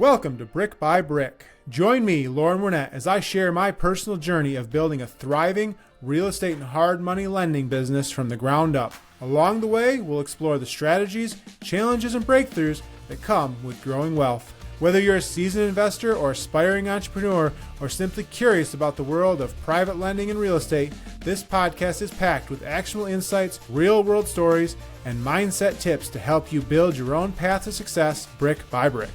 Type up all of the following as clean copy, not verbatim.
Welcome to Brick by Brick. Join me, Lauren Winnett, as I share my personal journey of building a thriving real estate and hard money lending business from the ground up. Along the way, we'll explore the strategies, challenges, and breakthroughs that come with growing wealth. Whether you're a seasoned investor or aspiring entrepreneur, or simply curious about the world of private lending and real estate, this podcast is packed with actionable insights, real-world stories, and mindset tips to help you build your own path to success brick by brick.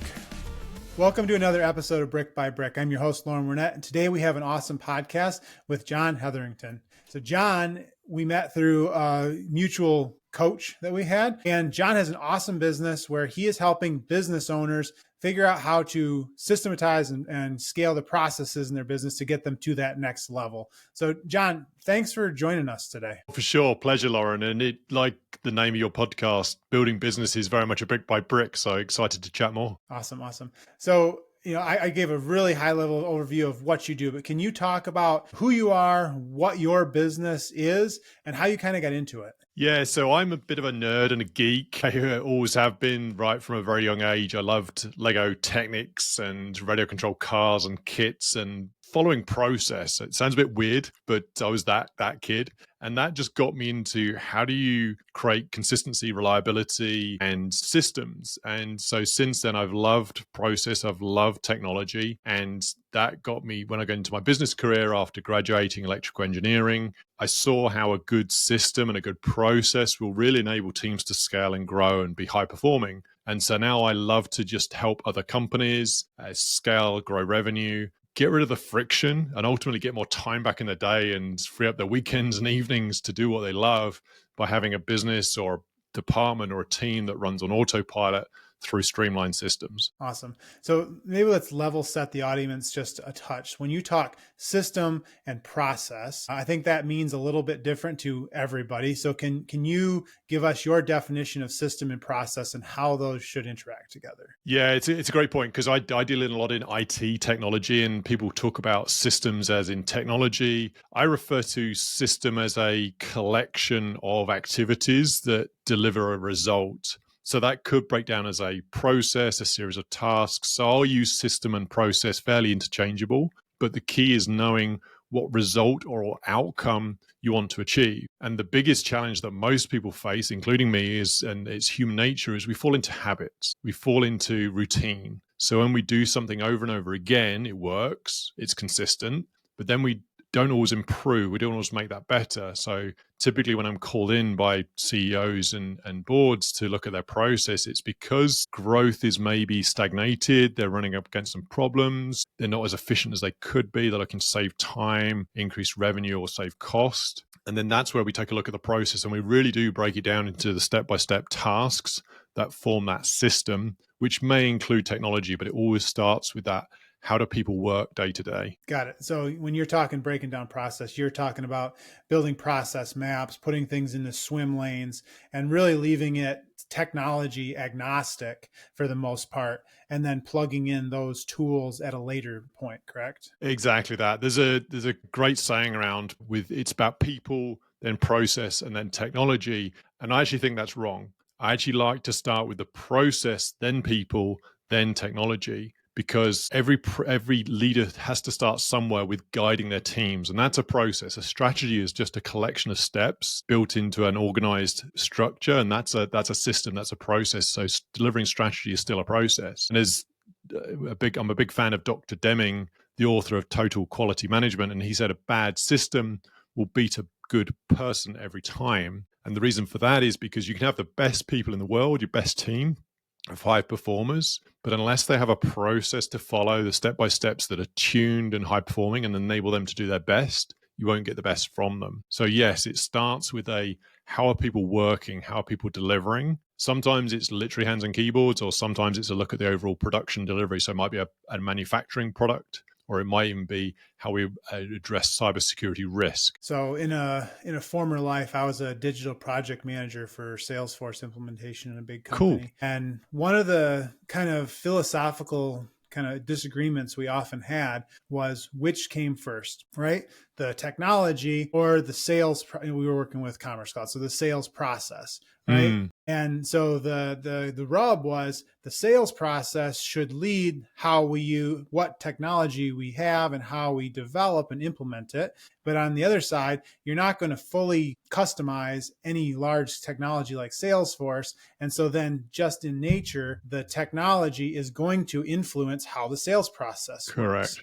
Welcome to another episode of Brick by Brick. I'm your host, Lauren Winnett, and today we have an awesome podcast with John Hetherington. So John, we met through a mutual coach that we had, and John has an awesome business where he is helping business owners figure out how to systematize and scale the processes in their business to get them to that next level. So John, thanks for joining us today. For sure. Pleasure, Lauren. And it, like the name of your podcast, building business is very much a brick by brick. So excited to chat more. Awesome. So, I gave a really high level overview of what you do, but can you talk about who you are, what your business is, and how you kind of got into it? Yeah, so I'm a bit of a nerd and a geek. I always have been right from a very young age. I loved Lego Technics and radio controlled cars and kits and following process. It sounds a bit weird, but I was that kid. And that just got me into how do you create consistency, reliability, and systems. And so since then, I've loved process, I've loved technology. And that got me, when I got into my business career after graduating electrical engineering, I saw how a good system and a good process will really enable teams to scale and grow and be high performing. And so now I love to just help other companies scale, grow revenue, get rid of the friction, and ultimately get more time back in the day and free up their weekends and evenings to do what they love by having a business or a department or a team that runs on autopilot through streamlined systems. Awesome. So maybe let's level set the audience just a touch. When you talk system and process, I think that means a little bit different to everybody. So can you give us your definition of system and process and how those should interact together? Yeah, it's a great point because I deal in a lot in IT technology, and people talk about systems as in technology. I refer to system as a collection of activities that deliver a result. So that could break down as a process, a series of tasks. So I'll use system and process fairly interchangeable, but the key is knowing what result or outcome you want to achieve. And the biggest challenge that most people face, including me, and it's human nature, is we fall into habits. We fall into routine. So when we do something over and over again, it works, it's consistent, but then we don't always improve. We don't always make that better. So typically when I'm called in by CEOs and boards to look at their process, it's because growth is maybe stagnated. They're running up against some problems. They're not as efficient as they could be. They're looking to save time, increase revenue, or save cost. And then that's where we take a look at the process and we really do break it down into the step-by-step tasks that form that system, which may include technology, but it always starts with that. How do people work day to day? Got it. So when you're talking breaking down process, you're talking about building process maps, putting things into swim lanes, and really leaving it technology agnostic for the most part, and then plugging in those tools at a later point, correct? Exactly that. There's a great saying around with it's about people, then process, and then technology. And I actually think that's wrong. I actually like to start with the process, then people, then technology. Because every leader has to start somewhere with guiding their teams. And that's a process. A strategy is just a collection of steps built into an organized structure. And that's a system, that's a process. So delivering strategy is still a process. And I'm a big fan of Dr. Deming, the author of Total Quality Management. And he said a bad system will beat a good person every time. And the reason for that is because you can have the best people in the world, your best team, of high performers, but unless they have a process to follow, the step-by-steps that are tuned and high-performing and enable them to do their best, you won't get the best from them. So yes, it starts with how are people working? How are people delivering? Sometimes it's literally hands on keyboards, or sometimes it's a look at the overall production delivery. So it might be a manufacturing product, or it might even be how we address cybersecurity risk. So in a former life, I was a digital project manager for Salesforce implementation in a big company. Cool. And one of the kind of philosophical kind of disagreements we often had was which came first, right? The technology or the sales. We were working with Commerce Cloud. So the sales process, right? Mm, And so the rub was the sales process should lead how we use what technology we have and how we develop and implement it. But on the other side, you're not going to fully customize any large technology like Salesforce. And so then just in nature, the technology is going to influence how the sales process works. correct.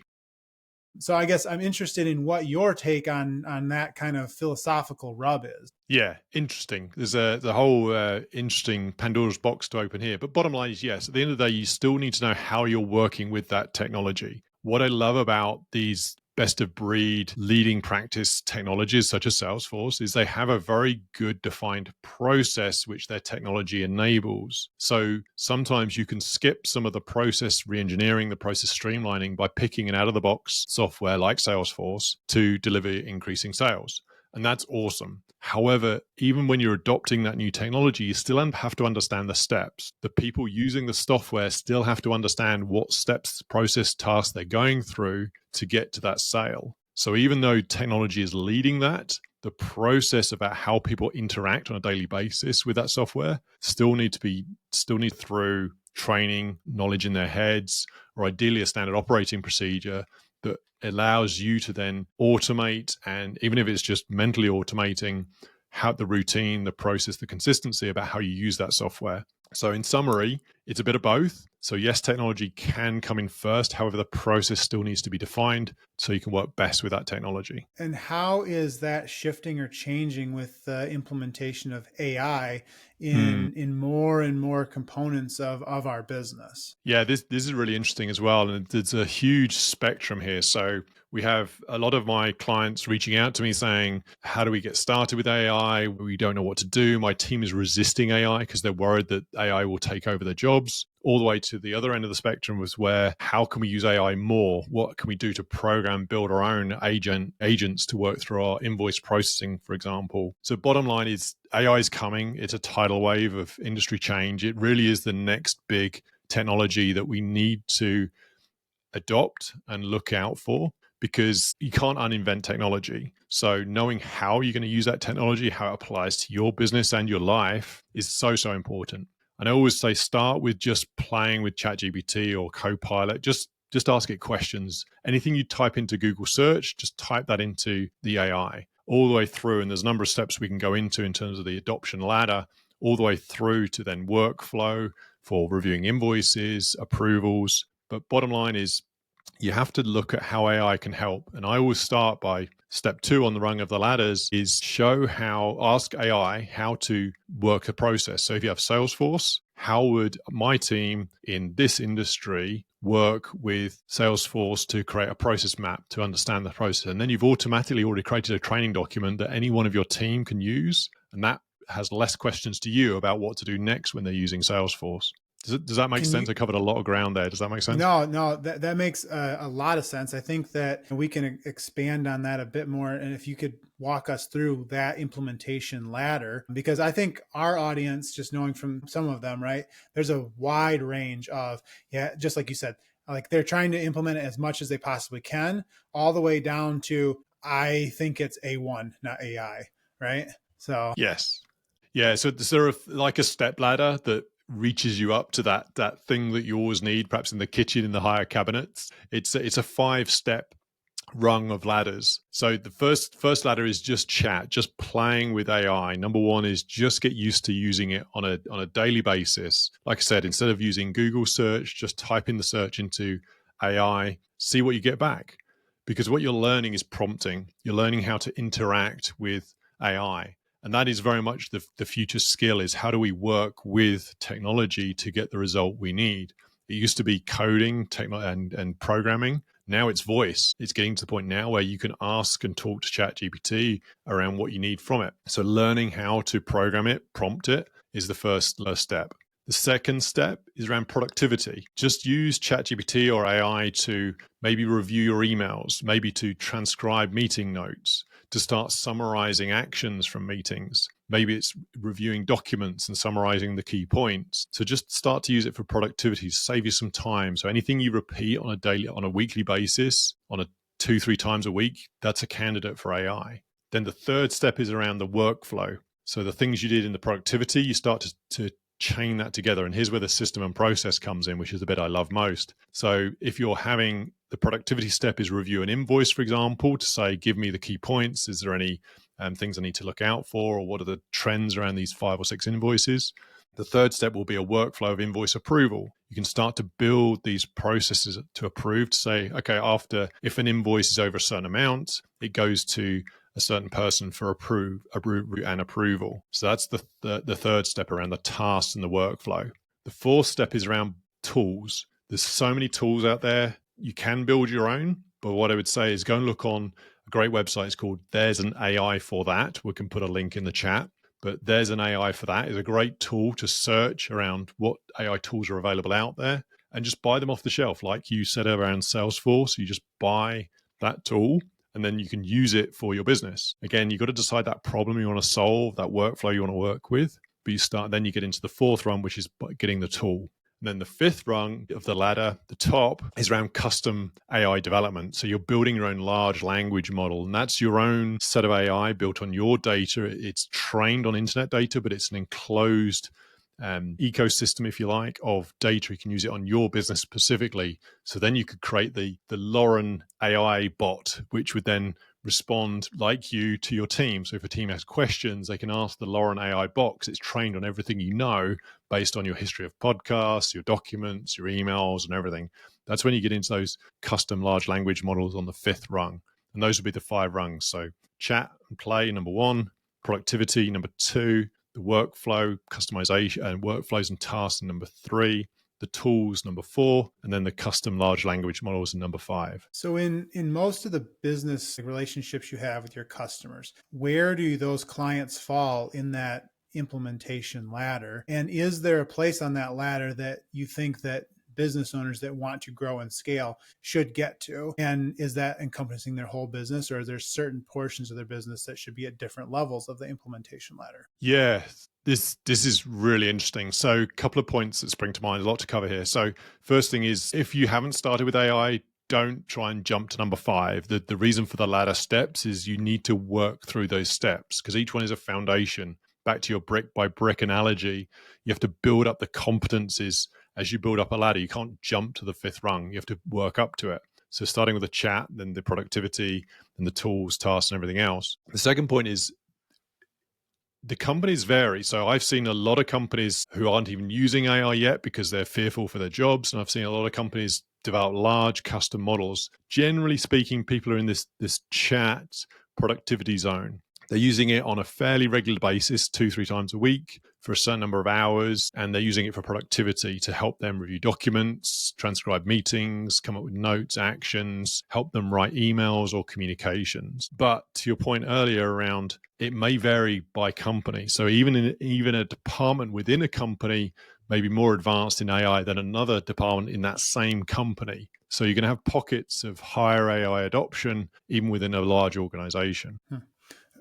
So I guess I'm interested in what your take on that kind of philosophical rub is. Yeah, interesting. There's the whole interesting Pandora's box to open here. But bottom line is, yes, at the end of the day, you still need to know how you're working with that technology. What I love about these best of breed leading practice technologies such as Salesforce is they have a very good defined process which their technology enables. So sometimes you can skip some of the process reengineering, the process streamlining by picking an out of the box software like Salesforce to deliver increasing sales. And that's awesome. However, even when you're adopting that new technology, you still have to understand the steps. The people using the software still have to understand what steps, process, tasks they're going through to get to that sale. So even though technology is leading that, the process about how people interact on a daily basis with that software still need through training, knowledge in their heads, or ideally a standard operating procedure that allows you to then automate, and even if it's just mentally automating, how the routine, the process, the consistency about how you use that software. So in summary, it's a bit of both. So yes, technology can come in first. However, the process still needs to be defined so you can work best with that technology. And how is that shifting or changing with the implementation of AI in more and more components of our business? Yeah, this is really interesting as well. And there's a huge spectrum here. So we have a lot of my clients reaching out to me saying, how do we get started with AI? We don't know what to do. My team is resisting AI because they're worried that AI will take over their jobs. All the way to the other end of the spectrum was where, how can we use AI more? What can we do to program, build our own agents to work through our invoice processing, for example? So bottom line is AI is coming. It's a tidal wave of industry change. It really is the next big technology that we need to adopt and look out for, because you can't uninvent technology. So knowing how you're going to use that technology, how it applies to your business and your life is so, so important. And I always say, start with just playing with ChatGPT or Copilot. Just ask it questions. Anything you type into Google search, just type that into the AI all the way through. And there's a number of steps we can go into in terms of the adoption ladder, all the way through to then workflow for reviewing invoices, approvals. But bottom line is, you have to look at how AI can help. And I always start by step 2 on the rung of the ladders is ask AI how to work a process. So if you have Salesforce, how would my team in this industry work with Salesforce to create a process map to understand the process? And then you've automatically already created a training document that any one of your team can use. And that has less questions to you about what to do next when they're using Salesforce. Does that make sense? I covered a lot of ground there. Does that make sense? No, that makes a lot of sense. I think that we can expand on that a bit more. And if you could walk us through that implementation ladder, because I think our audience, just knowing from some of them, right, there's a wide range of, just like you said, like they're trying to implement it as much as they possibly can, all the way down to, I think it's A1, not AI, right? So yes. Yeah. So is there like a step ladder that reaches you up to that thing that you always need, perhaps in the kitchen, in the higher cabinets? It's a 5-step rung of ladders. So the first ladder is just chat, just playing with AI. Number 1 is just get used to using it on a daily basis. Like I said, instead of using Google search, just type in the search into AI, see what you get back. Because what you're learning is prompting. You're learning how to interact with AI. And that is very much the future skill, is how do we work with technology to get the result we need? It used to be coding and programming. Now it's voice. It's getting to the point now where you can ask and talk to ChatGPT around what you need from it. So learning how to program it, prompt it, is the first step. The second step is around productivity. Just use ChatGPT or AI to maybe review your emails, maybe to transcribe meeting notes, to start summarizing actions from meetings. Maybe it's reviewing documents and summarizing the key points. So just start to use it for productivity, save you some time. So anything you repeat on a weekly basis, on a 2-3 times a week, that's a candidate for AI. Then the third step is around the workflow. So the things you did in the productivity, you start to chain that together. And here's where the system and process comes in, which is the bit I love most. So if you're having the productivity step is review an invoice, for example, to say, give me the key points. Is there any things I need to look out for? Or what are the trends around these 5 or 6 invoices? The third step will be a workflow of invoice approval. You can start to build these processes to approve, to say, okay, if an invoice is over a certain amount, it goes to a certain person for approval. So that's the third step around the tasks and the workflow. The fourth step is around tools. There's so many tools out there. You can build your own, but what I would say is go and look on a great website. It's called There's an AI for That. We can put a link in the chat. But There's an AI for That is a great tool to search around what AI tools are available out there and just buy them off the shelf. Like you said around Salesforce, you just buy that tool and then you can use it for your business. Again, you've got to decide that problem you want to solve, that workflow you want to work with. But then you get into the fourth rung, which is getting the tool. And then the fifth rung of the ladder, the top, is around custom AI development. So you're building your own large language model, and that's your own set of AI built on your data. It's trained on internet data, but it's an enclosed ecosystem, if you like, of data. You can use it on your business specifically. So then you could create the Lauren AI bot, which would then respond like you to your team. So if a team has questions, they can ask the Lauren AI bot because it's trained on everything you know based on your history of podcasts, your documents, your emails, and everything. That's when you get into those custom large language models on the fifth rung. And those would be the 5 rungs. So chat and play, number 1, productivity, number 2, the workflow, customization, and workflows and tasks, number 3, the tools, number 4, and then the custom large language models in number 5. So in most of the business relationships you have with your customers, where do those clients fall in that implementation ladder? And is there a place on that ladder that you think that business owners that want to grow and scale should get to? And is that encompassing their whole business, or are there certain portions of their business that should be at different levels of the implementation ladder? Yeah, this is really interesting. So a couple of points that spring to mind, a lot to cover here. So first thing is, if you haven't started with AI, don't try and jump to number 5. The reason for the ladder steps is you need to work through those steps because each one is a foundation. Back to your brick by brick analogy, you have to build up the competencies as you build up a ladder. You can't jump to the 5th rung. You have to work up to it. So starting with the chat, then the productivity, and the tools, tasks, and everything else. The second point is the companies vary. So I've seen a lot of companies who aren't even using AI yet because they're fearful for their jobs. And I've seen a lot of companies develop large custom models. Generally speaking, people are in this chat productivity zone. They're using it on a fairly regular basis, 2-3 times a week for a certain number of hours. And they're using it for productivity to help them review documents, transcribe meetings, come up with notes, actions, help them write emails or communications. But to your point earlier around, it may vary by company. So even a department within a company may be more advanced in AI than another department in that same company. So you're going to have pockets of higher AI adoption even within a large organization.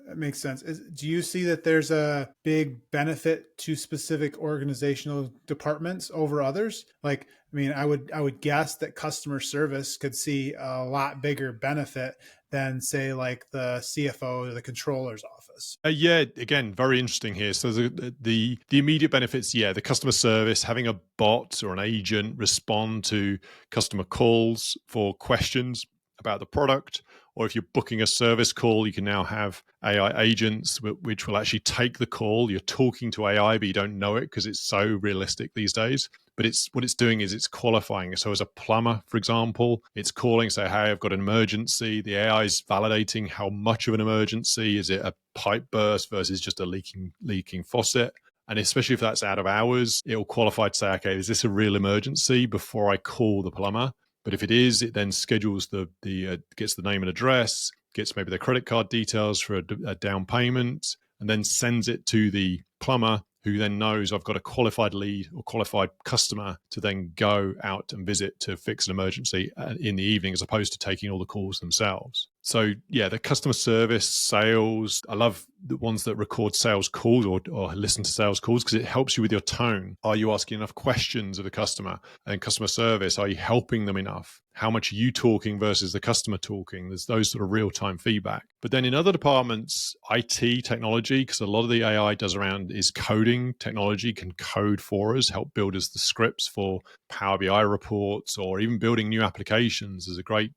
That makes sense. Do you see that there's a big benefit to specific organizational departments over others? Like, I mean, I would guess that customer service could see a lot bigger benefit than, say, like the CFO or the controller's office. Yeah, again, very interesting here. So the immediate benefits, the customer service, having a bot or an agent respond to customer calls for questions about the product, or if you're booking a service call, you can now have AI agents which will actually take the call. You're talking to AI, but you don't know it because it's so realistic these days. But what it's doing is it's qualifying. So as a plumber, for example, it's calling, say, hey, I've got an emergency. The AI is validating how much of an emergency. Is it a pipe burst versus just a leaking faucet? And especially if that's out of hours, it will qualify to say, okay, is this a real emergency before I call the plumber? But if it is, it then schedules gets the name and address, gets maybe their credit card details for a down payment, and then sends it to the plumber, who then knows I've got a qualified lead or qualified customer to then go out and visit to fix an emergency in the evening, as opposed to taking all the calls themselves. So yeah, the customer service, sales, I love the ones that record sales calls or listen to sales calls because it helps you with your tone. Are you asking enough questions of the customer? And customer service, are you helping them enough? How much are you talking versus the customer talking? There's those sort of real-time feedback. But then in other departments, IT, technology, because a lot of the AI does around is coding. Technology can code for us, help build us the scripts for Power BI reports, or even building new applications. There's a great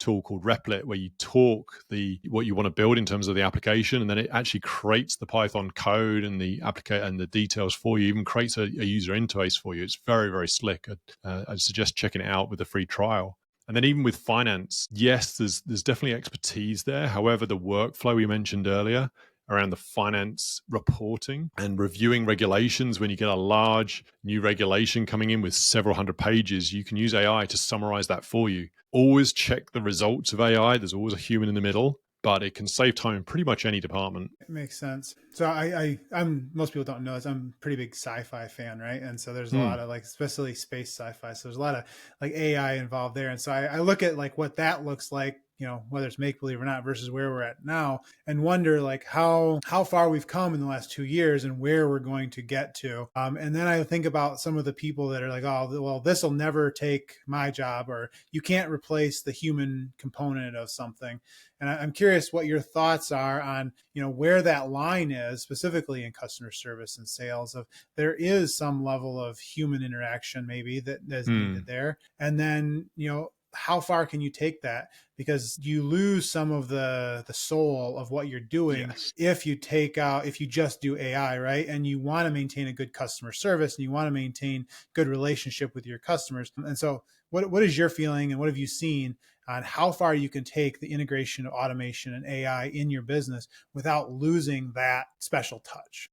tool called Replit where you talk what you want to build in terms of the application, and then it actually creates the Python code and the and the details for you, even creates a user interface for you. It's very, very slick. I'd suggest checking it out with a free trial. And then even with finance, yes, there's definitely expertise there. However, the workflow we mentioned earlier around the finance reporting and reviewing regulations, when you get a large new regulation coming in with several hundred pages, you can use AI to summarize that for you. Always check the results of AI. There's always a human in the middle, but it can save time in pretty much any department. It makes sense. So I'm most people don't know this. I'm a pretty big sci-fi fan, right? And so there's a lot of especially space sci-fi. So there's a lot of AI involved there. And so I look at what that looks like, whether it's make believe or not versus where we're at now, and wonder how far we've come in the last 2 years and where we're going to get to. And then I think about some of the people that are like, oh, well, this will never take my job, or you can't replace the human component of something. And I'm curious what your thoughts are on, where that line is specifically in customer service and sales, of there is some level of human interaction maybe that is needed there. And then, how far can you take that? Because you lose some of the soul of what you're doing if you just do AI, right? And you want to maintain a good customer service and you want to maintain good relationship with your customers. And so what is your feeling and what have you seen on how far you can take the integration of automation and AI in your business without losing that special touch?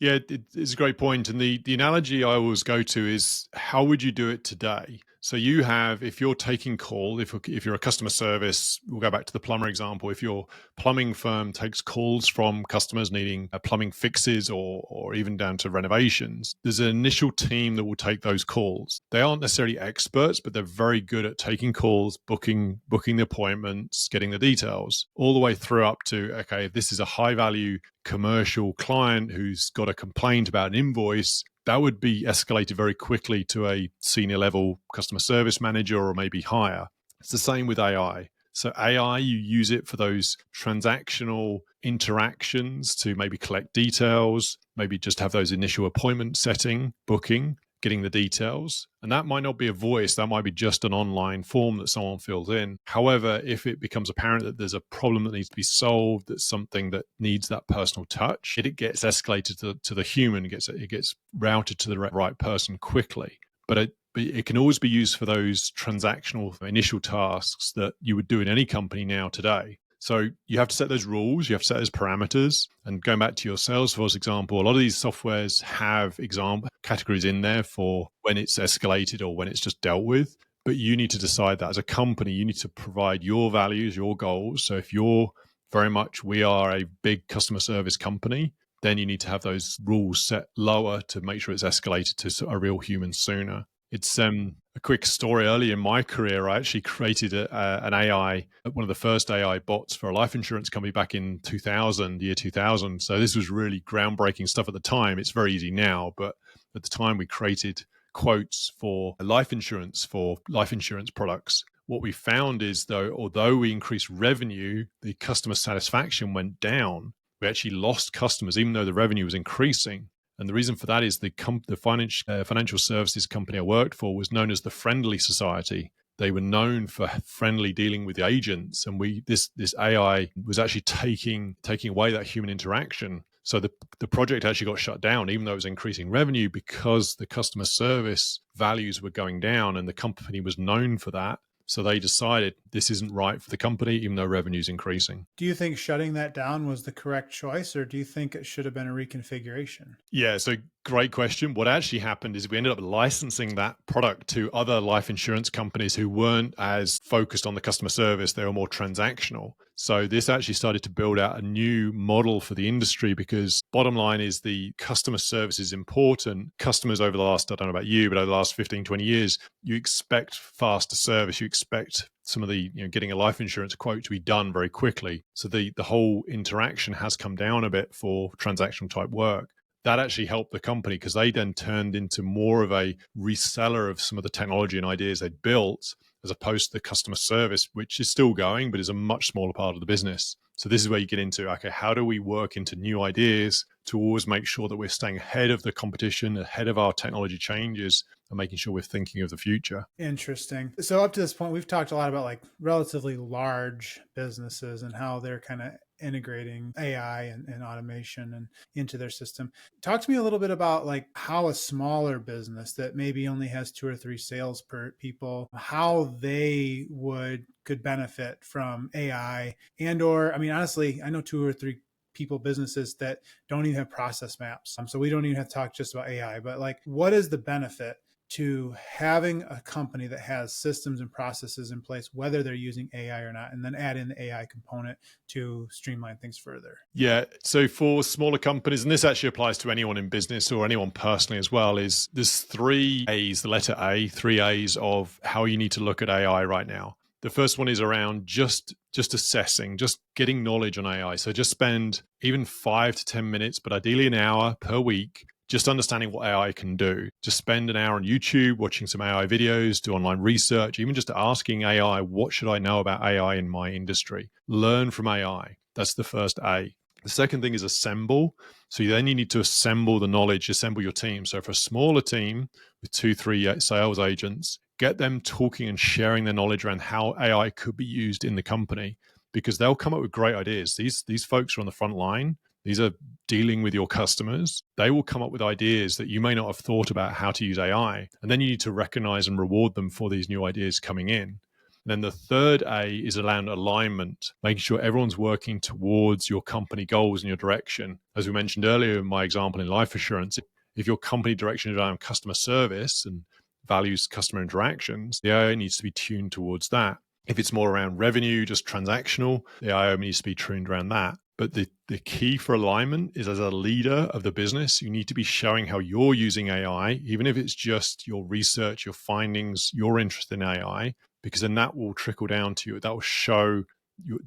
Yeah, it's a great point. And the analogy I always go to is, how would you do it today? So you have, if you're taking call, if you're a customer service, we'll go back to the plumber example. If your plumbing firm takes calls from customers needing plumbing fixes or even down to renovations, there's an initial team that will take those calls. They aren't necessarily experts, but they're very good at taking calls, booking the appointments, getting the details, all the way through up to, okay, if this is a high value commercial client who's got a complaint about an invoice, that would be escalated very quickly to a senior level customer service manager or maybe higher. It's the same with AI. So AI, you use it for those transactional interactions to maybe collect details, maybe just have those initial appointment setting, booking, getting the details. And that might not be a voice, that might be just an online form that someone fills in. However, if it becomes apparent that there's a problem that needs to be solved, that's something that needs that personal touch, it gets escalated to the human, it gets routed to the right person quickly. But it can always be used for those transactional initial tasks that you would do in any company now today. So you have to set those rules, you have to set those parameters. And going back to your Salesforce example, a lot of these softwares have example categories in there for when it's escalated or when it's just dealt with. But you need to decide that as a company, you need to provide your values, your goals. So if you're we are a big customer service company, then you need to have those rules set lower to make sure it's escalated to a real human sooner. It's a quick story. Early in my career, I actually created an AI, one of the first AI bots for a life insurance company back in year 2000. So this was really groundbreaking stuff at the time. It's very easy now, but at the time we created quotes for life insurance products. What we found is, though, although we increased revenue, the customer satisfaction went down. We actually lost customers, even though the revenue was increasing. And the reason for that is the financial services company I worked for was known as the Friendly Society. They were known for friendly dealing with the agents, and this AI was actually taking away that human interaction. So the project actually got shut down, even though it was increasing revenue, because the customer service values were going down, and the company was known for that. So they decided this isn't right for the company, even though revenue's increasing. Do you think shutting that down was the correct choice, or do you think it should have been a reconfiguration? Yeah, so great question. What actually happened is we ended up licensing that product to other life insurance companies who weren't as focused on the customer service. They were more transactional. So this actually started to build out a new model for the industry, because bottom line is the customer service is important. Customers over the last, I don't know about you, but over the last 15, 20 years, you expect faster service. You expect some of the, getting a life insurance quote to be done very quickly. So the whole interaction has come down a bit for transactional type work. That actually helped the company, because they then turned into more of a reseller of some of the technology and ideas they'd built, as opposed to the customer service, which is still going, but is a much smaller part of the business. So this is where you get into, okay, how do we work into new ideas to always make sure that we're staying ahead of the competition, ahead of our technology changes, and making sure we're thinking of the future. Interesting. So up to this point, we've talked a lot about like relatively large businesses and how they're kind of integrating AI and automation and into their system. Talk to me a little bit about like how a smaller business that maybe only has 2 or 3 sales per people, how they could benefit from AI or, I mean, honestly, I know 2 or 3 people businesses that don't even have process maps. So we don't even have to talk just about AI, but like, what is the benefit to having a company that has systems and processes in place, whether they're using AI or not, and then add in the AI component to streamline things further? Yeah. So for smaller companies, and this actually applies to anyone in business or anyone personally as well, is there's 3 A's, the letter A, 3 A's of how you need to look at AI right now. The first one is around just assessing, just getting knowledge on AI. So just spend even 5 to 10 minutes, but ideally an hour per week, just understanding what AI can do. Just spend an hour on YouTube watching some AI videos, do online research, even just asking AI, what should I know about AI in my industry? Learn from AI. That's the first A. The second thing is assemble. So then you need to assemble the knowledge, assemble your team. So for a smaller team with 2, 3 sales agents, get them talking and sharing their knowledge around how AI could be used in the company, because they'll come up with great ideas. These folks are on the front line. These are dealing with your customers. They will come up with ideas that you may not have thought about how to use AI. And then you need to recognize and reward them for these new ideas coming in. And then the third A is around alignment, making sure everyone's working towards your company goals and your direction. As we mentioned earlier in my example in life assurance, if your company direction is around customer service and values customer interactions, the AI needs to be tuned towards that. If it's more around revenue, just transactional, the AI needs to be tuned around that. But the key for alignment is, as a leader of the business, you need to be showing how you're using AI, even if it's just your research, your findings, your interest in AI, because then that will trickle down to you. That will show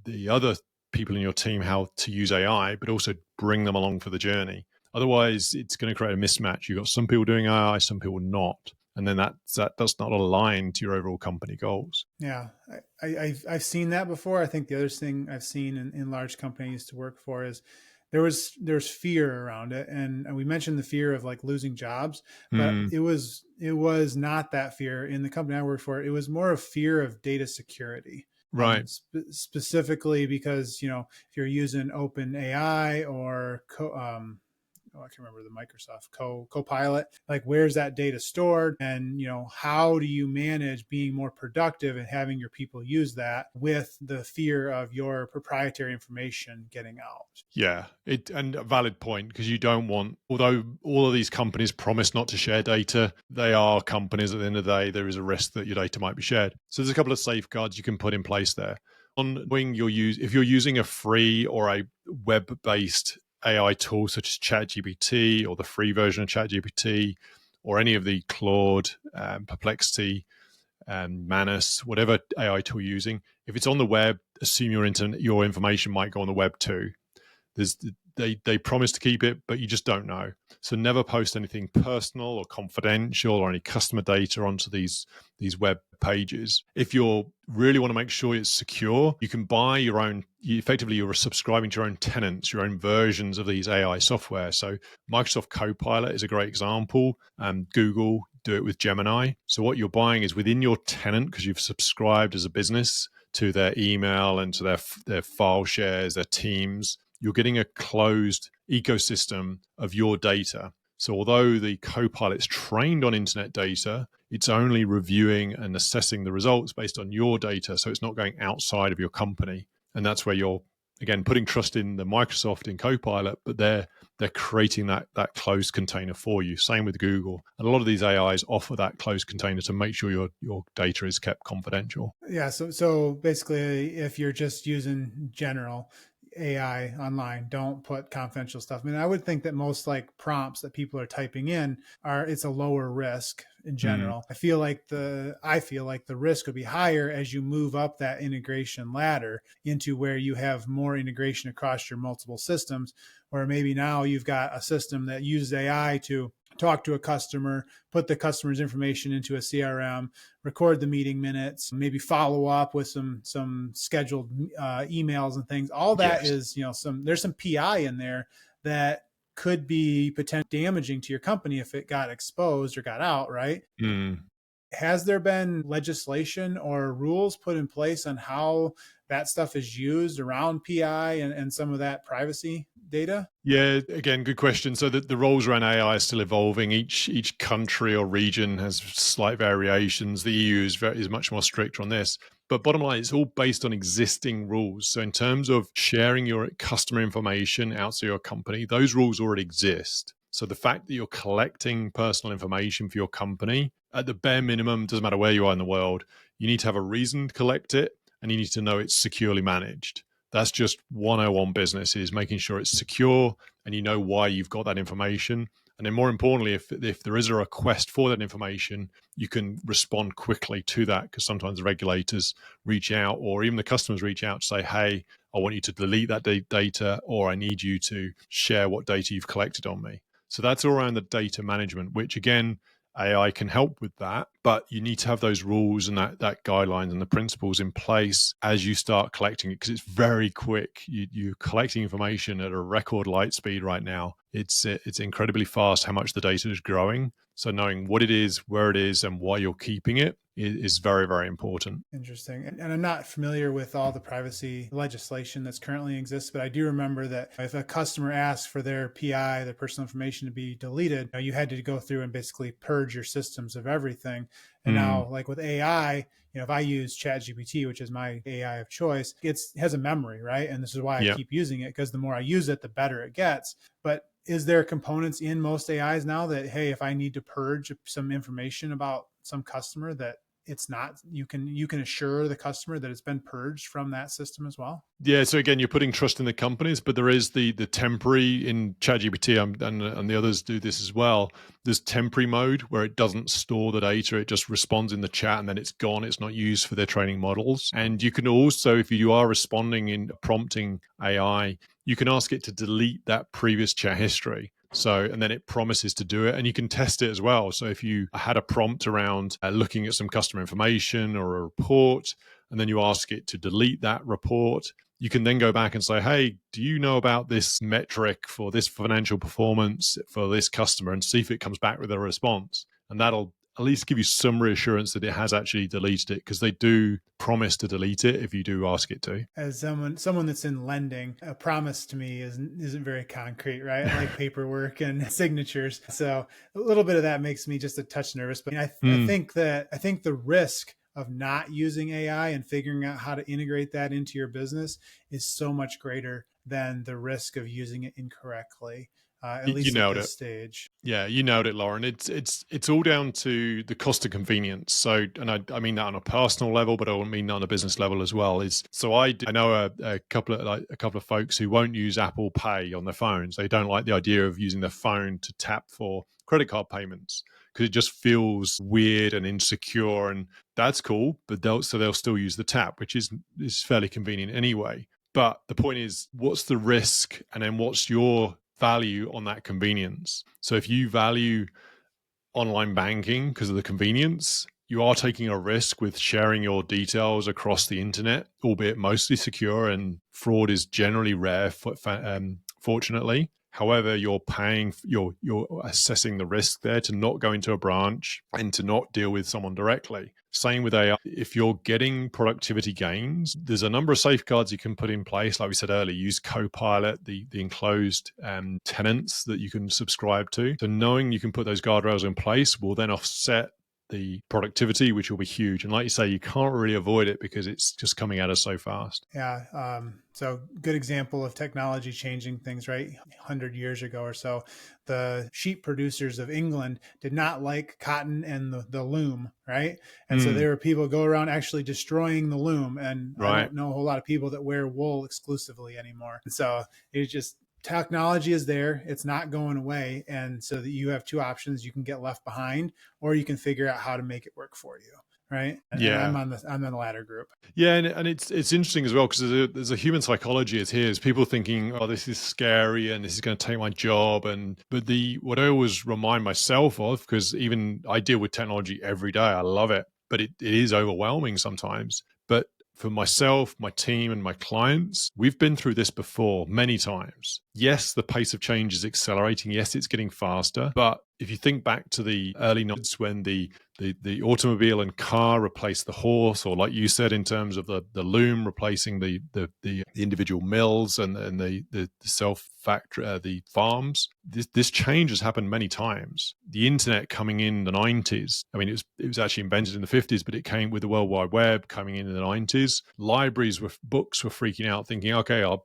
the other people in your team how to use AI, but also bring them along for the journey. Otherwise, it's going to create a mismatch. You've got some people doing AI, some people not. And then that does not align to your overall company goals. Yeah, I've seen that before. I think the other thing I've seen in large companies to work for is there's fear around it, and we mentioned the fear of like losing jobs, but it was not that fear in the company I worked for. It was more of fear of data security. Right. Specifically because, if you're using open AI or I can't remember the Microsoft Copilot, like where's that data stored? And, how do you manage being more productive and having your people use that with the fear of your proprietary information getting out? Yeah, and a valid point, because you don't want, although all of these companies promise not to share data, they are companies at the end of the day. There is a risk that your data might be shared. So there's a couple of safeguards you can put in place there. If you're using a free or a web-based AI tools such as ChatGPT or the free version of ChatGPT or any of the Claude, Perplexity, Manus, whatever AI tool you're using, if it's on the web, assume your information might go on the web too. They promise to keep it, but you just don't know. So never post anything personal or confidential or any customer data onto these web pages. If you really want to make sure it's secure, you can buy your own. Effectively, you're subscribing to your own tenants, your own versions of these AI software. So Microsoft Copilot is a great example. Google do it with Gemini. So what you're buying is within your tenant, because you've subscribed as a business to their email and to their file shares, their teams. You're getting a closed ecosystem of your data. So although the Copilot's trained on internet data, it's only reviewing and assessing the results based on your data. So it's not going outside of your company. And that's where you're, again, putting trust in the Microsoft in Copilot, but they're they're creating that closed container for you. Same with Google. And a lot of these AIs offer that closed container to make sure your data is kept confidential. Yeah. So basically, if you're just using general AI online, don't put confidential stuff. I mean, I would think that most like prompts that people are typing in it's a lower risk in general. I feel like the risk would be higher as you move up that integration ladder into where you have more integration across your multiple systems, where maybe now you've got a system that uses AI to talk to a customer, put the customer's information into a CRM, record the meeting minutes, maybe follow up with some scheduled emails and things. All that is, there's some PI in there that could be potentially damaging to your company if it got exposed or got out, right? Has there been legislation or rules put in place on how that stuff is used around PI and some of that privacy data? Yeah, again, good question. So the roles around AI are still evolving. Each country or region has slight variations. The EU is much more strict on this. But bottom line, it's all based on existing rules. So in terms of sharing your customer information outside your company, those rules already exist. So the fact that you're collecting personal information for your company, at the bare minimum, doesn't matter where you are in the world, you need to have a reason to collect it, and you need to know it's securely managed. That's just 101 business, is making sure it's secure and you know why you've got that information. And then more importantly, if there is a request for that information, you can respond quickly to that, because sometimes the regulators reach out or even the customers reach out to say, hey, I want you to delete that data, or I need you to share what data you've collected on me. So that's all around the data management, which again, AI can help with that, but you need to have those rules and that guidelines and the principles in place as you start collecting it, because it's very quick. You're collecting information at a record light speed right now. It's incredibly fast how much the data is growing. So knowing what it is, where it is, and why you're keeping it is very, very important. Interesting. And I'm not familiar with all the privacy legislation that's currently exists, but I do remember that if a customer asked for their PI, their personal information, to be deleted, you had to go through and basically purge your systems of everything. And now, like with AI, if I use ChatGPT, which is my AI of choice, it has a memory, right? And this is why I keep using it, because the more I use it, the better it gets. But is there components in most AIs now that, hey, if I need to purge some information about some customer, that it's not, you can assure the customer that it's been purged from that system as well? Yeah. So again, you're putting trust in the companies, but there is the temporary in ChatGPT, and the others do this as well. There's temporary mode where it doesn't store the data. It just responds in the chat and then it's gone. It's not used for their training models. And you can also, if you are responding in prompting AI, you can ask it to delete that previous chat history. So, and then it promises to do it, and you can test it as well. So if you had a prompt around looking at some customer information or a report, and then you ask it to delete that report, you can then go back and say, hey, do you know about this metric for this financial performance for this customer, and see if it comes back with a response. And that'll at least give you some reassurance that it has actually deleted it, because they do promise to delete it if you do ask it to. As someone that's in lending, a promise to me isn't very concrete, right? I like paperwork and signatures. So a little bit of that makes me just a touch nervous. But I think the risk of not using AI and figuring out how to integrate that into your business is so much greater than the risk of using it incorrectly. At least at this stage. Yeah, you nailed it, Lauren. It's all down to the cost of convenience. So, and I mean that on a personal level, but I mean that on a business level as well. I know a couple of folks who won't use Apple Pay on their phones. They don't like the idea of using their phone to tap for credit card payments, because it just feels weird and insecure, and that's cool. But they'll still use the tap, which is fairly convenient anyway. But the point is, what's the risk, and then what's your value on that convenience? So if you value online banking because of the convenience, you are taking a risk with sharing your details across the internet, albeit mostly secure, and fraud is generally rare, fortunately. However, you're assessing the risk there to not go into a branch and to not deal with someone directly. Same with AI. If you're getting productivity gains, there's a number of safeguards you can put in place. Like we said earlier, use Copilot, the enclosed tenants that you can subscribe to. So knowing you can put those guardrails in place will then offset the productivity, which will be huge. And like you say, you can't really avoid it because it's just coming at us so fast. Yeah. So good example of technology changing things, right? 100 years ago or so, the sheep producers of England did not like cotton and the loom, right? And so there were people go around actually destroying the loom. And I Right. don't know a whole lot of people that wear wool exclusively anymore. And so it's just technology is there. It's not going away. And so that you have two options. You can get left behind, or you can figure out how to make it work for you. Right. And Yeah. I'm in the latter group. Yeah, and it's interesting as well because there's a human psychology is here. Is people thinking, oh, this is scary and this is going to take my job, but what I always remind myself of, because even I deal with technology every day, I love it, but it is overwhelming sometimes. But for myself, my team, and my clients, we've been through this before many times. Yes, the pace of change is accelerating. Yes, it's getting faster. But if you think back to the early 90s when the automobile and car replaced the horse, or like you said, in terms of the loom replacing the individual mills and the self factory, the farms, this change has happened many times. The internet coming in the 90s, I mean, it was actually invented in the 50s, but it came with the World Wide Web coming in the 90s. Books were freaking out, thinking, okay, our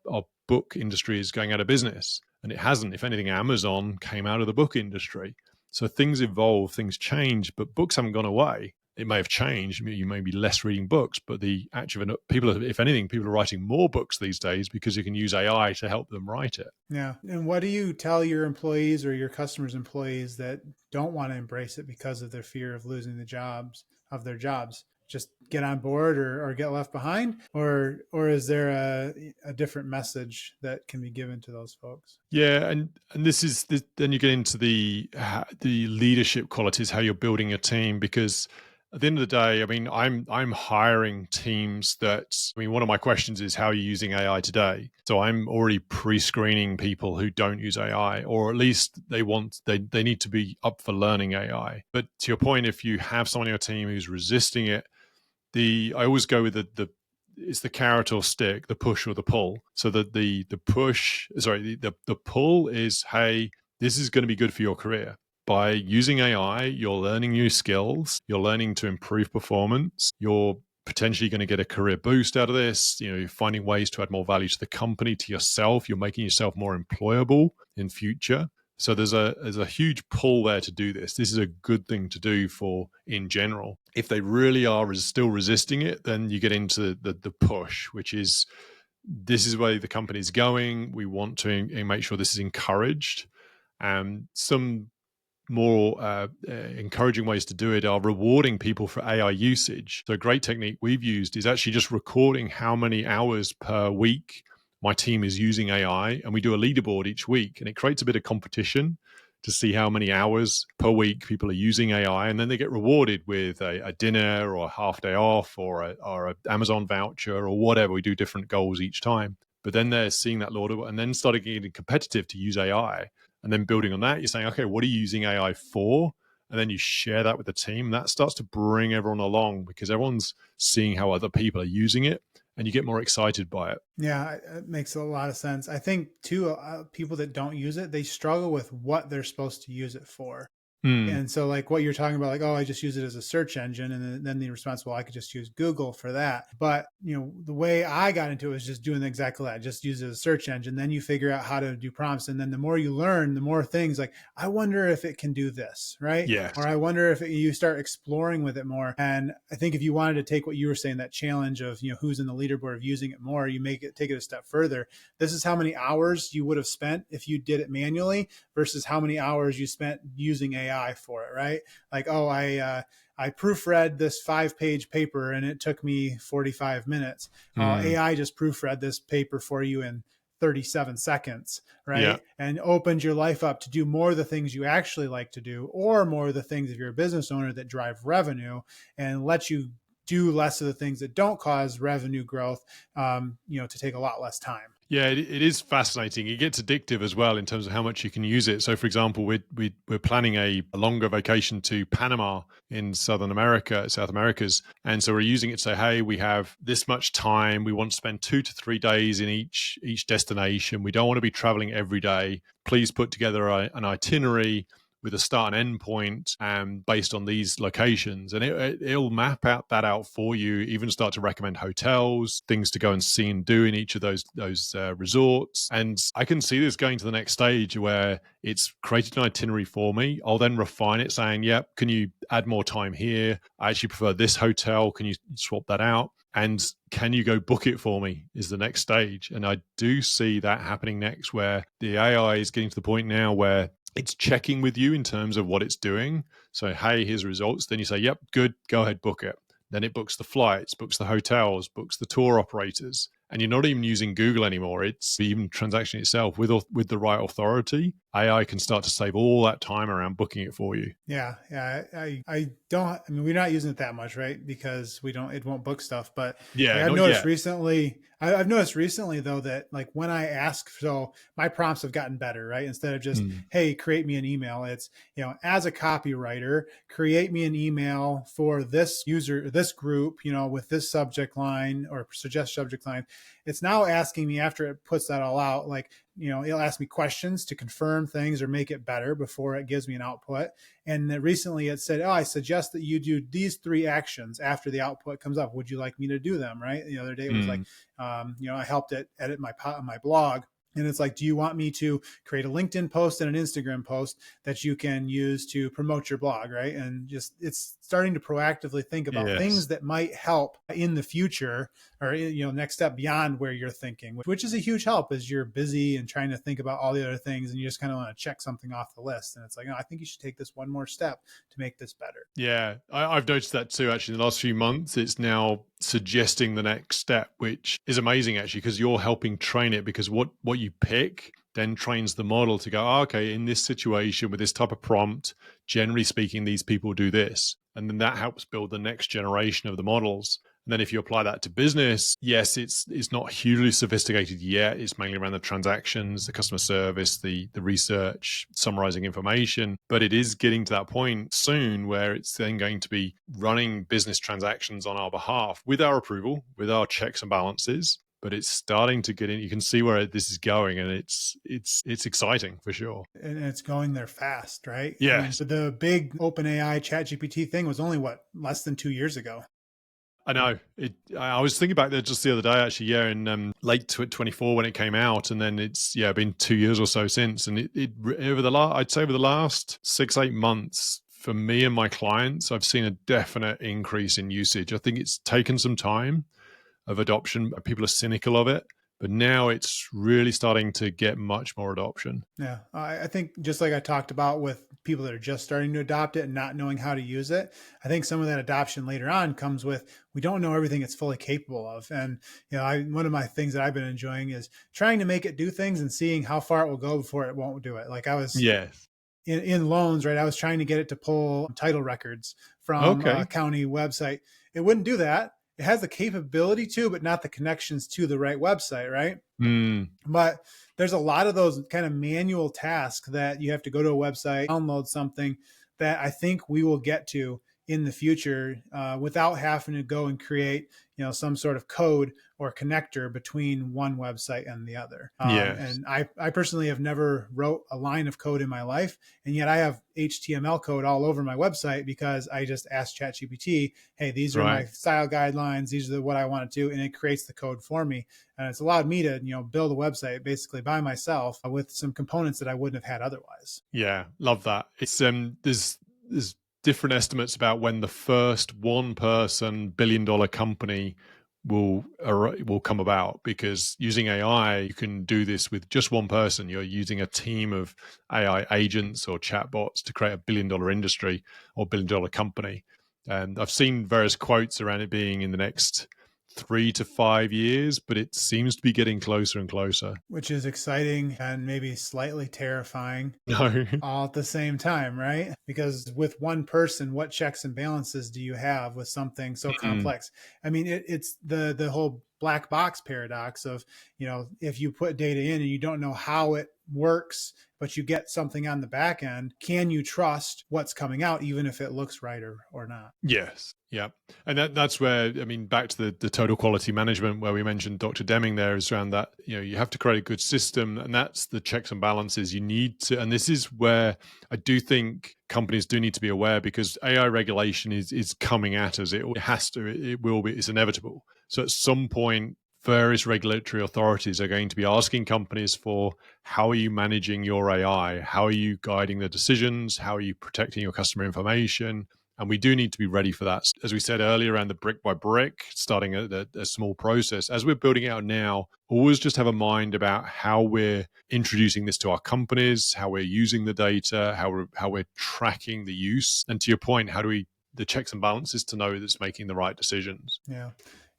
book industry is going out of business. And it hasn't. If anything, Amazon came out of the book industry. So things evolve, things change, but books haven't gone away. It may have changed. You may be less reading books, but if anything, people are writing more books these days because you can use AI to help them write it. Yeah. And what do you tell your employees or your customers' employees that don't want to embrace it because of their fear of losing their jobs? Just get on board or get left behind, or is there a different message that can be given to those folks? Yeah, and then you get into the leadership qualities, how you're building a team, because at the end of the day, I mean, I'm hiring teams one of my questions is, how are you using AI today? So I'm already pre-screening people who don't use AI, or at least they need to be up for learning AI. But to your point, if you have someone on your team who's resisting it, I always go with it's the carrot or stick, the push or the pull. So that the pull is, hey, this is going to be good for your career. By using AI, you're learning new skills, you're learning to improve performance, you're potentially going to get a career boost out of this. You're finding ways to add more value to the company, to yourself. You're making yourself more employable in future. So there's a huge pull there to do this. This is a good thing to do in general. If they really are still resisting it, then you get into the push, which is, this is where the company's going. We want to make sure this is encouraged. Some more encouraging ways to do it are rewarding people for AI usage. So a great technique we've used is actually just recording how many hours per week my team is using AI, and we do a leaderboard each week, and it creates a bit of competition to see how many hours per week people are using AI, and then they get rewarded with a dinner or a half day off or an Amazon voucher or whatever. We do different goals each time, but then they're seeing that leaderboard and then starting getting competitive to use AI, and then building on that, you're saying, okay, what are you using AI for? And then you share that with the team. That starts to bring everyone along because everyone's seeing how other people are using it, and you get more excited by it. Yeah, it makes a lot of sense. I think too, people that don't use it, they struggle with what they're supposed to use it for. And so like what you're talking about, like, oh, I just use it as a search engine. And then the response, well, I could just use Google for that. But, the way I got into it was just doing exactly that. Just use it as a search engine. Then you figure out how to do prompts. And then the more you learn, the more things like, I wonder if it can do this, right? Yes. Or I wonder if you start exploring with it more. And I think if you wanted to take what you were saying, that challenge of, who's in the leaderboard of using it more, take it a step further. This is how many hours you would have spent if you did it manually versus how many hours you spent using AI for it, right? Like, oh, I proofread this 5-page paper and it took me 45 minutes. AI just proofread this paper for you in 37 seconds, right? Yeah. And opened your life up to do more of the things you actually like to do, or more of the things, if you're a business owner, that drive revenue, and let you do less of the things that don't cause revenue growth, to take a lot less time. Yeah, it is fascinating. It gets addictive as well in terms of how much you can use it. So, for example, we're planning a longer vacation to Panama in South Americas. And so we're using it to say, hey, we have this much time. We want to spend 2 to 3 days in each destination. We don't want to be traveling every day. Please put together an itinerary. with a start and end point based on these locations. And it'll map out that out for you, even start to recommend hotels, things to go and see and do in each of those resorts. And I can see this going to the next stage where it's created an itinerary for me. I'll then refine it saying, yep, can you add more time here? I actually prefer this hotel. Can you swap that out? And can you go book it for me is the next stage. And I do see that happening next, where the AI is getting to the point now where it's checking with you in terms of what it's doing. So, hey, here's the results. Then you say, yep, good, go ahead, book it. Then it books the flights, books the hotels, books the tour operators. And you're not even using Google anymore. It's even transaction itself with the right authority. AI can start to save all that time around booking it for you. Yeah. I don't, I mean, we're not using it that much, right? Because it won't book stuff. But yeah, I've noticed recently though, that like when I ask, so my prompts have gotten better, right? Instead of just, hey, create me an email, it's, as a copywriter, create me an email for this user, this group, with this subject line or suggest subject line. It's now asking me, after it puts that all out, like, it'll ask me questions to confirm things or make it better before it gives me an output. And recently it said, I suggest that you do these 3 actions after the output comes up. Would you like me to do them? Right. The other day it was like, I helped it edit my blog. And it's like, do you want me to create a LinkedIn post and an Instagram post that you can use to promote your blog, right? And just, it's starting to proactively think about things that might help in the future, or, next step beyond where you're thinking, which is a huge help as you're busy and trying to think about all the other things. And you just kind of want to check something off the list. And it's like, I think you should take this one more step to make this better. Yeah, I've noticed that too, actually, in the last few months. It's now suggesting the next step, which is amazing, actually, because you're helping train it, because what you pick then trains the model to go, okay, in this situation with this type of prompt, generally speaking, these people do this. And then that helps build the next generation of the models. And then if you apply that to business, yes, it's not hugely sophisticated yet. It's mainly around the transactions, the customer service, the research, summarizing information. But it is getting to that point soon where it's then going to be running business transactions on our behalf with our approval, with our checks and balances. But it's starting to get in. You can see where this is going, and it's exciting for sure. And it's going there fast, right? Yeah. I mean, so the big OpenAI ChatGPT thing was only less than 2 years ago. I know. I was thinking back there just the other day, actually, in late 24 when it came out, and then it's been 2 years or so since. And over the last 6-8 months, for me and my clients, I've seen a definite increase in usage. I think it's taken some time of adoption. People are cynical of it, but now it's really starting to get much more adoption. Yeah. I think just like I talked about with people that are just starting to adopt it and not knowing how to use it, I think some of that adoption later on comes with, we don't know everything it's fully capable of. And, one of my things that I've been enjoying is trying to make it do things and seeing how far it will go before it won't do it. Like I was in loans, right? I was trying to get it to pull title records from a county website. It wouldn't do that. It has the capability to, but not the connections to the right website, right? But there's a lot of those kind of manual tasks that you have to go to a website, download something, that I think we will get to in the future without having to go and create, some sort of code or connector between one website and the other. And I personally have never wrote a line of code in my life. And yet I have HTML code all over my website because I just asked ChatGPT, hey, these are my style guidelines. These are what I want to do. And it creates the code for me. And it's allowed me to, build a website basically by myself with some components that I wouldn't have had otherwise. Yeah, love that. It's there's different estimates about when the first one-person billion-dollar company will come about, because using AI, you can do this with just one person. You're using a team of AI agents or chatbots to create a billion-dollar industry or billion-dollar company. And I've seen various quotes around it being in the next 3 to 5 years, but it seems to be getting closer and closer. Which is exciting and maybe slightly terrifying all at the same time, right? Because with one person, what checks and balances do you have with something so complex? I mean, it's the whole black box paradox of, if you put data in and you don't know how it works, but you get something on the back end, can you trust what's coming out, even if it looks right or not? Yes. Yeah. And that's where, back to the total quality management, where we mentioned Dr. Deming there, is around that, you have to create a good system, and that's the checks and balances you need to. And this is where I do think companies do need to be aware because AI regulation is coming at us. It has to, it will be, it's inevitable. So at some point, various regulatory authorities are going to be asking companies for how are you managing your AI? How are you guiding the decisions? How are you protecting your customer information? And we do need to be ready for that. As we said earlier, around the brick by brick, starting a small process. As we're building out now, always just have a mind about how we're introducing this to our companies, how we're using the data, how we're tracking the use. And to your point, how do we the checks and balances to know that it's making the right decisions? Yeah.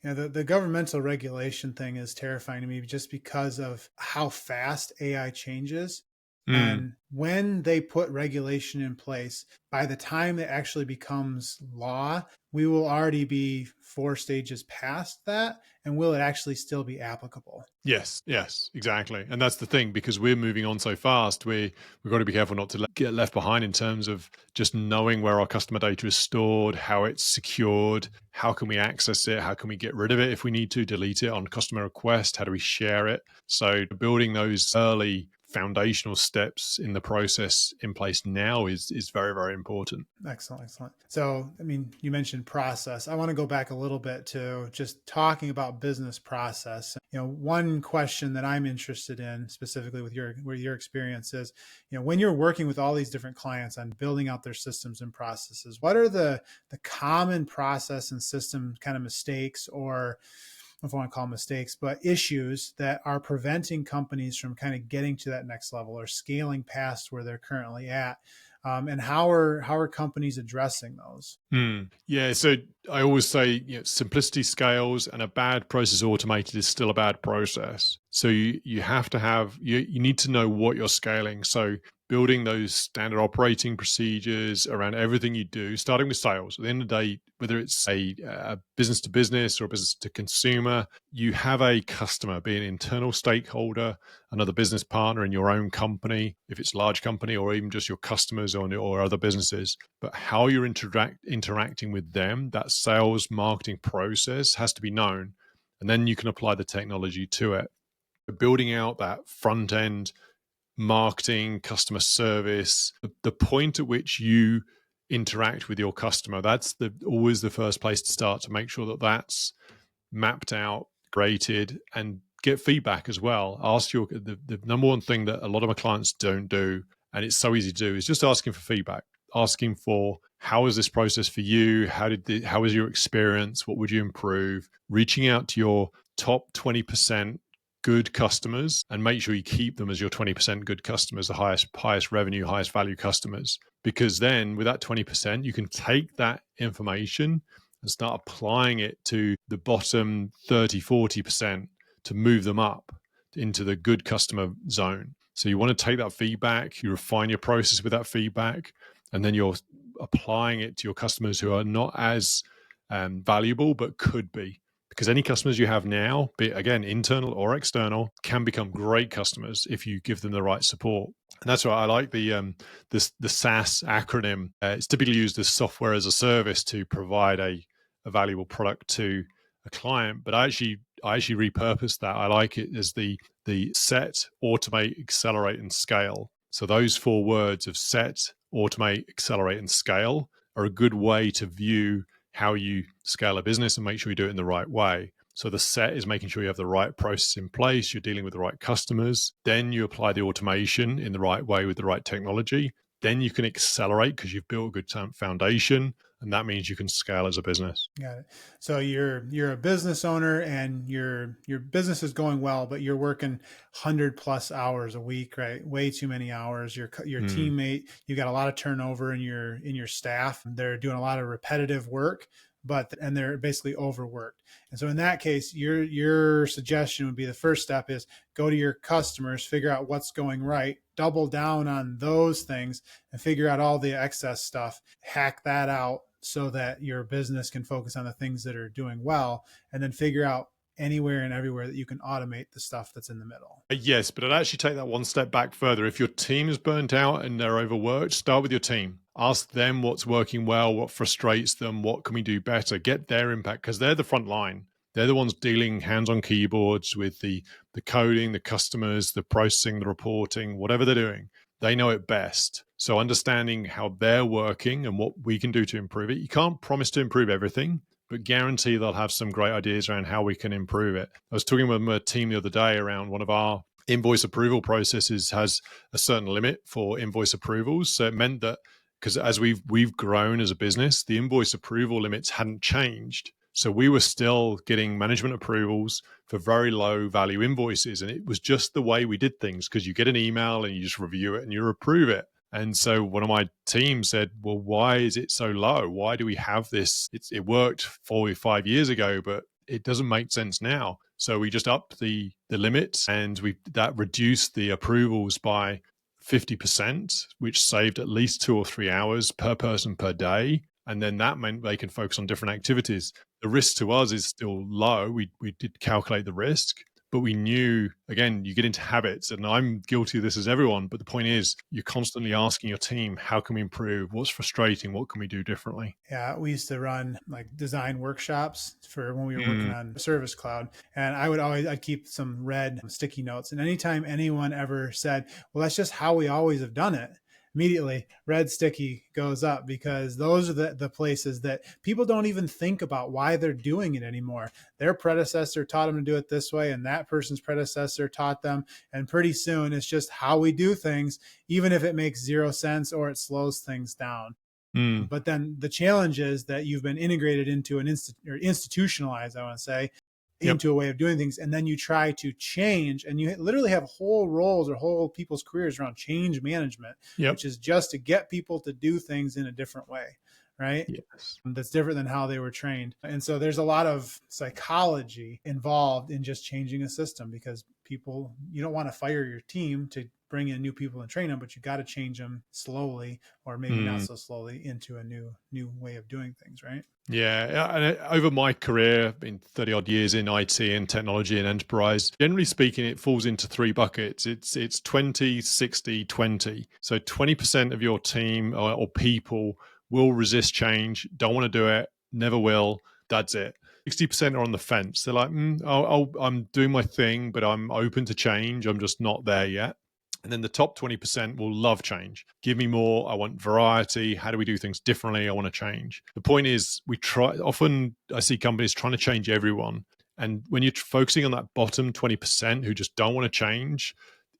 Yeah, the governmental regulation thing is terrifying to me just because of how fast AI changes. Mm. And when they put regulation in place, by the time it actually becomes law, we will already be 4 stages past that. And will it actually still be applicable? Yes, exactly. And that's the thing, because we're moving on so fast, we've got to be careful not to get left behind in terms of just knowing where our customer data is stored, how it's secured, how can we access it, how can we get rid of it if we need to, delete it on customer request, how do we share it? So building those early foundational steps in the process in place now is very, very important. Excellent, excellent. So, I mean, you mentioned process. I want to go back a little bit to just talking about business process. One question that I'm interested in specifically with your experience is, when you're working with all these different clients on building out their systems and processes, what are the common process and system kind of mistakes, or if I want to call them mistakes, but issues that are preventing companies from kind of getting to that next level or scaling past where they're currently at? And how are companies addressing those? Yeah, so I always say, simplicity scales, and a bad process automated is still a bad process. So you have to have you need to know what you're scaling. So building those standard operating procedures around everything you do, starting with sales. At the end of the day, whether it's a business to business or a business to consumer, you have a customer, be an internal stakeholder, another business partner in your own company, if it's a large company, or even just your customers or other businesses. But how you're interacting with them, that sales marketing process has to be known. And then you can apply the technology to it. Building out that front end marketing, customer service, the point at which you interact with your customer, that's always the first place to start, to make sure that that's mapped out, graded, and get feedback as well. Ask the number one thing that a lot of my clients don't do, and it's so easy to do, is just asking for feedback, asking for how is this process for you? How was your experience? What would you improve? Reaching out to your top 20% good customers and make sure you keep them as your 20% good customers, the highest revenue, highest value customers. Because then with that 20%, you can take that information and start applying it to the bottom 30, 40% to move them up into the good customer zone. So you want to take that feedback, you refine your process with that feedback, and then you're applying it to your customers who are not as valuable, but could be. Because any customers you have now, be it, again, internal or external, can become great customers if you give them the right support. And that's why I like the SaaS acronym. It's typically used as software as a service to provide a valuable product to a client. But I actually repurpose that. I like it as the set, automate, accelerate, and scale. So those 4 words of set, automate, accelerate, and scale are a good way to view how you scale a business and make sure you do it in the right way. So the set is making sure you have the right process in place, you're dealing with the right customers. Then you apply the automation in the right way with the right technology. Then you can accelerate because you've built a good foundation, and that means you can scale as a business. Got it. So you're a business owner and your business is going well, but you're working 100+ hours a week, right? Way too many hours. Your teammate, you got a lot of turnover in your staff. They're doing a lot of repetitive work, and they're basically overworked. And so in that case, your suggestion would be the first step is go to your customers, figure out what's going right, double down on those things, and figure out all the excess stuff, hack that out, so that your business can focus on the things that are doing well, and then figure out anywhere and everywhere that you can automate the stuff that's in the middle. Yes, but I'd actually take that one step back further. If your team is burnt out and they're overworked, start with your team. Ask them what's working well, what frustrates them, what can we do better, get their impact, because they're the front line. They're the ones dealing hands on keyboards with the coding, the customers, the processing, the reporting, whatever they're doing. They know it best. So understanding how they're working and what we can do to improve it. You can't promise to improve everything, but guarantee they'll have some great ideas around how we can improve it. I was talking with my team the other day around one of our invoice approval processes has a certain limit for invoice approvals. So it meant that because as we've grown as a business, the invoice approval limits hadn't changed. So we were still getting management approvals for very low value invoices. And it was just the way we did things, because you get an email and you just review it and you approve it. And so one of my team said, well, why is it so low? Why do we have this? It worked 4 or 5 years ago, but it doesn't make sense now. So we just upped the limit, and that reduced the approvals by 50%, which saved at least 2 or 3 hours per person per day. And then that meant they can focus on different activities. The risk to us is still low. We did calculate the risk, but we knew, again, you get into habits, and I'm guilty of this as everyone. But the point is, you're constantly asking your team, how can we improve? What's frustrating? What can we do differently? Yeah, we used to run like design workshops for when we were working on Service Cloud. And I'd keep some red sticky notes. And anytime anyone ever said, well, that's just how we always have done it, immediately red sticky goes up, because those are the places that people don't even think about why they're doing it anymore. Their predecessor taught them to do it this way, and that person's predecessor taught them. And pretty soon it's just how we do things, even if it makes zero sense or it slows things down. But then the challenge is that you've been integrated into an institutionalized, I want to say, into a way of doing things. And then you try to change, and you literally have whole roles or whole people's careers around change management, which is just to get people to do things in a different way. Right? Yes. That's different than how they were trained. And so there's a lot of psychology involved in just changing a system, because you don't want to fire your team to bring in new people and train them, but you got to change them slowly, or maybe not so slowly, into a new way of doing things, right? Yeah. And over my career, I've been 30 odd years in IT and technology and enterprise. Generally speaking, it falls into 3 buckets. It's 20, 60, 20. So 20% of your team or people will resist change, don't want to do it, never will. That's it. 60% are on the fence. They're like, I'm doing my thing, but I'm open to change. I'm just not there yet. And then the top 20% will love change. Give me more. I want variety. How do we do things differently? I want to change. The point is, often I see companies trying to change everyone. And when you're focusing on that bottom 20% who just don't want to change,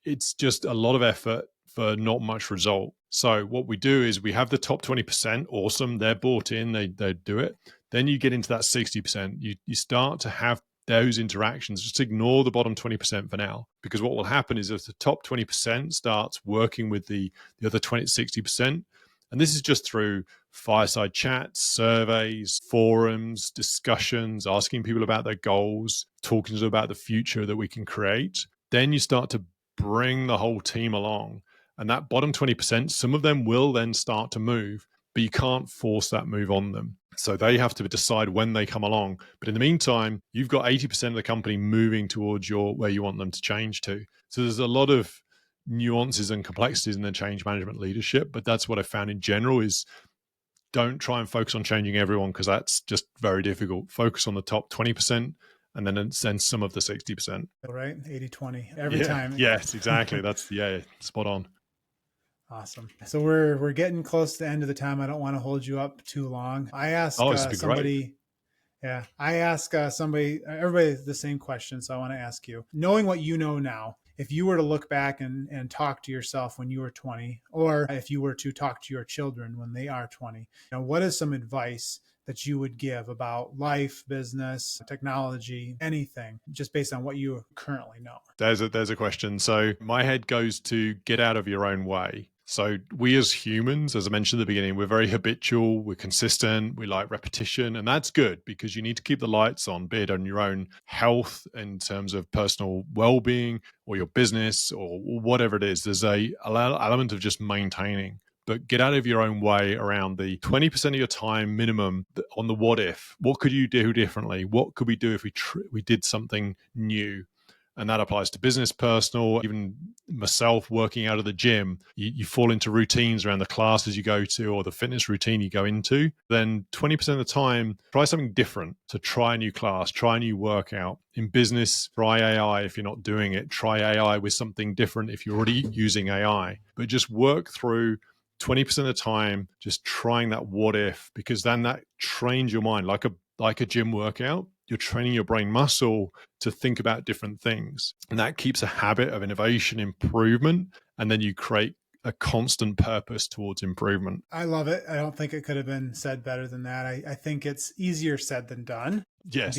it's just a lot of effort for not much result. So what we do is we have the top 20%. Awesome. They're bought in. They do it. Then you get into that 60%. You start to have those interactions. Just ignore the bottom 20% for now, because what will happen is if the top 20% starts working with the other 60%, and this is just through fireside chats, surveys, forums, discussions, asking people about their goals, talking to them about the future that we can create, then you start to bring the whole team along. And that bottom 20%, some of them will then start to move, but you can't force that move on them. So they have to decide when they come along. But in the meantime, you've got 80% of the company moving towards where you want them to change to. So there's a lot of nuances and complexities in the change management leadership. But that's what I found in general is, don't try and focus on changing everyone, because that's just very difficult. Focus on the top 20% and then send some of the 60%. Right? 80-20 every time. Yes, exactly. That's spot on. Awesome. So we're getting close to the end of the time. I don't want to hold you up too long. I ask somebody, everybody the same question. So I want to ask you, knowing what you know now, if you were to look back and talk to yourself when you were 20, or if you were to talk to your children when they are 20, what is some advice that you would give about life, business, technology, anything, just based on what you currently know? There's a question. So my head goes to get out of your own way. So we as humans, as I mentioned at the beginning, we're very habitual, we're consistent, we like repetition, and that's good because you need to keep the lights on, be it on your own health in terms of personal well-being or your business or whatever it is. There's an element of just maintaining. But get out of your own way around the 20% of your time minimum on the what if. What could you do differently? What could we do if we did something new? And that applies to business, personal, even myself working out of the gym. You fall into routines around the classes you go to or the fitness routine you go into. Then 20% of the time, try something different. So try a new class, try a new workout. In business, try AI if you're not doing it. Try AI with something different if you're already using AI. But just work through 20% of the time, just trying that what if, because then that trains your mind like a gym workout. You're training your brain muscle to think about different things. And that keeps a habit of innovation, improvement, and then you create a constant purpose towards improvement. I love it. I don't think it could have been said better than that. I think it's easier said than done. Yes.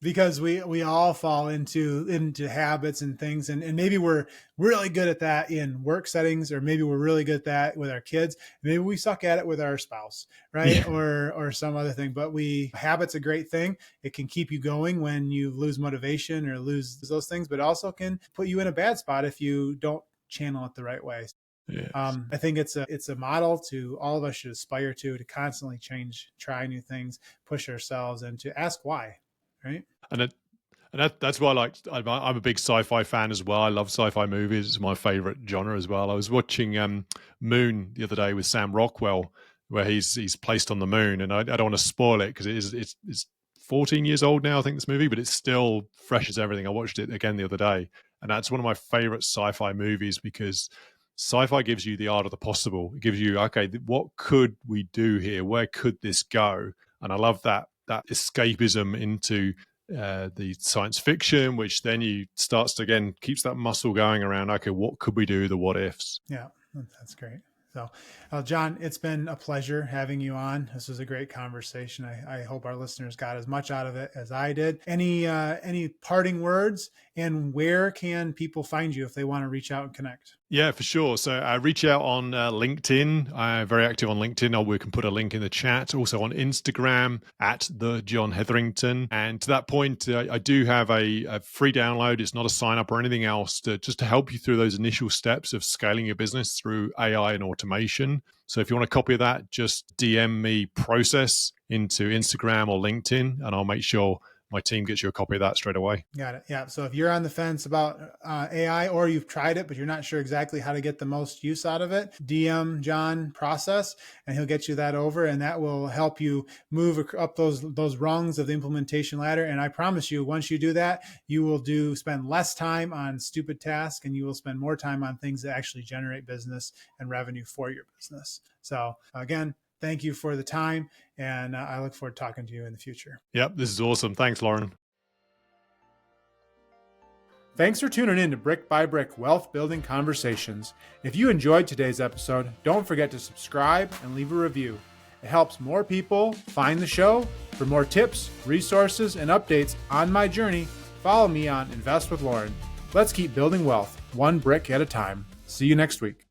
Because we all fall into habits and things, and maybe we're really good at that in work settings, or maybe we're really good at that with our kids. Maybe we suck at it with our spouse, right? Yeah. Or some other thing. But habit's a great thing. It can keep you going when you lose motivation or lose those things, but also can put you in a bad spot if you don't channel it the right way. Yes. I think it's a model to all of us should aspire to constantly change, try new things, push ourselves, and to ask why, right? And that's why I'm a big sci-fi fan as well. I love sci-fi movies. It's my favorite genre as well. I was watching Moon the other day with Sam Rockwell, where he's placed on the moon, and I don't want to spoil it because it's 14 years old now, I think, this movie, but it's still fresh as everything. I watched it again the other day, and that's one of my favorite sci-fi movies because sci-fi gives you the art of the possible. It gives you, okay, what could we do here? Where could this go? And I love that escapism into the science fiction, which then keeps that muscle going around, okay, what could we do? The what ifs. Yeah, that's great. So, John, it's been a pleasure having you on. This was a great conversation. I hope our listeners got as much out of it as I did. Any parting words, and where can people find you if they want to reach out and connect? Yeah, for sure. So reach out on LinkedIn. I'm very active on LinkedIn. We can put a link in the chat. Also on Instagram at the John Hetherington. And to that point, I do have a free download. It's not a sign up or anything else, just to help you through those initial steps of scaling your business through AI and automation. So if you want a copy of that, just DM me process into Instagram or LinkedIn, and I'll make sure my team gets you a copy of that straight away. Got it. Yeah. So if you're on the fence about AI, or you've tried it, but you're not sure exactly how to get the most use out of it, DM John process, and he'll get you that over, and that will help you move up those rungs of the implementation ladder. And I promise you, once you do that, you will spend less time on stupid tasks, and you will spend more time on things that actually generate business and revenue for your business. So again, thank you for the time, and I look forward to talking to you in the future. Yep, this is awesome. Thanks, Lauren. Thanks for tuning in to Brick by Brick Wealth Building Conversations. If you enjoyed today's episode, don't forget to subscribe and leave a review. It helps more people find the show. For more tips, resources, and updates on my journey, follow me on Invest with Lauren. Let's keep building wealth, one brick at a time. See you next week.